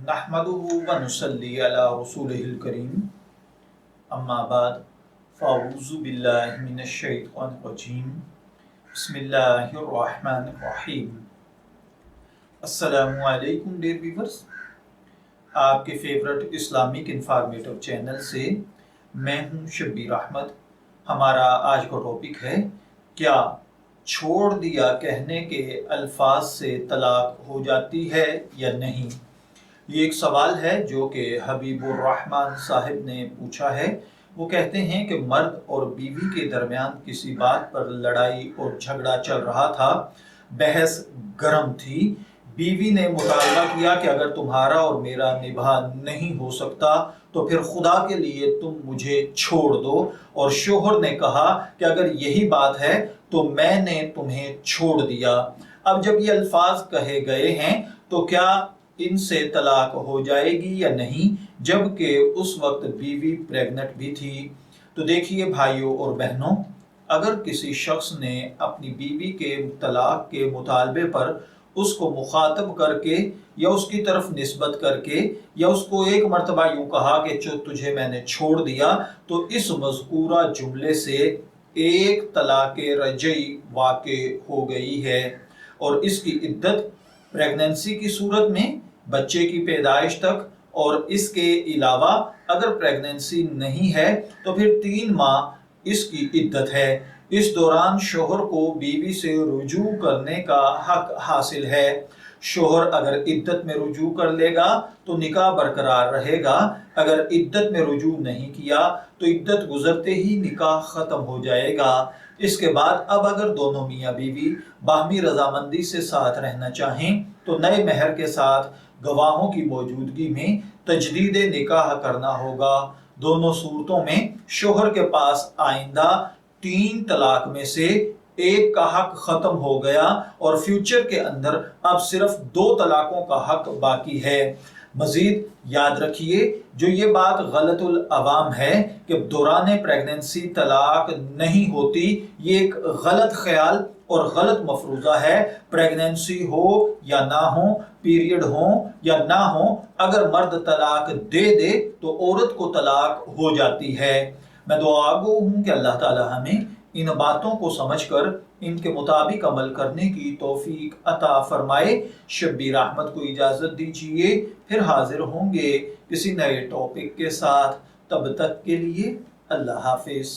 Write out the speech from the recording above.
नहमदुहु व नुसल्ली अला रसूलिहिल करीम अम्मा बाद फ़अऊज़ु बिल्लाहि मिनश शैतानिर रजीम बिस्मिल्लाहिर रहमानिर रहीम। अस्सलामु अलैकुम डियर व्यूअर्स, आपके फेवरेट इस्लामिक इंफॉर्मेटिव चैनल से मैं हूं शब्बीर अहमद। हमारा आज का टॉपिक है, क्या छोड़ दिया कहने के अल्फाज से तलाक हो जाती है या नहीं। ये एक सवाल है जो कि हबीबुर रहमान साहिब ने पूछा है। वो कहते हैं कि मर्द और बीवी के दरमियान किसी बात पर लड़ाई और झगड़ा चल रहा था, बहस गर्म थी। बीवी ने मुतालबा किया कि अगर तुम्हारा और मेरा निभा नहीं हो सकता तो फिर खुदा के लिए तुम मुझे छोड़ दो, और शोहर ने कहा कि अगर यही बात है तो मैंने तुम्हें छोड़ दिया। अब जब ये अल्फाज कहे गए हैं तो क्या इनसे तलाक हो जाएगी या नहीं, जबकि उस वक्त बीवी प्रेग्नेंट भी थी। तो देखिए भाइयों और बहनों, अगर किसी शख्स ने अपनी बीवी के तलाक के मुतालबे पर उसको मुखातब करके या उसकी तरफ निस्बत करके या उसको एक मर्तबा यूं कहा कि जो तुझे मैंने छोड़ दिया, तो इस मज़कूरा जुमले से एक तलाक़े रजई वाक़े हो गई है, और इसकी इद्दत प्रेगनेंसी की सूरत में बच्चे की पैदाइश तक, और इसके अलावा अगर प्रेगनेंसी नहीं है तो फिर 3 माह इसकी इद्दत है। इस दौरान शोहर को बीवी से रुजू करने का हक हासिल है। शोहर अगर इद्दत में रुजू कर लेगा तो निकाह बरकरार रहेगा, अगर इद्दत में रुजू नहीं किया तो इद्दत गुजरते ही निकाह ख़त्म हो जाएगा। इसके बाद अब अगर दोनों मियाँ बीवी बाहमी रजामंदी से साथ रहना चाहें तो नए महर के साथ गवाहों की मौजूदगी में तजदीद निकाह करना होगा। दोनों सूरतों में शोहर के पास आइंदा 3 तलाक में से एक का हक खत्म हो गया और फ्यूचर के अंदर अब सिर्फ 2 तलाकों का हक बाकी है। मजीद याद रखिए, जो ये बात गलतुल अवाम है कि दौरान प्रेगनेंसी तलाक नहीं होती, ये एक गलत ख्याल और गलत मफरूज़ा है। प्रेगनेंसी हो या ना हो, पीरियड हो या ना हो, अगर मर्द तलाक दे दे तो औरत को तलाक हो जाती है। मैं दुआगो हूँ कि अल्लाह ताला हमें इन बातों को समझकर इनके मुताबिक अमल करने की तौफीक अता फरमाए। शब्बीर अहमद को इजाज़त दीजिए, फिर हाजिर होंगे किसी नए टॉपिक के साथ। तब तक के लिए अल्लाह हाफिज़।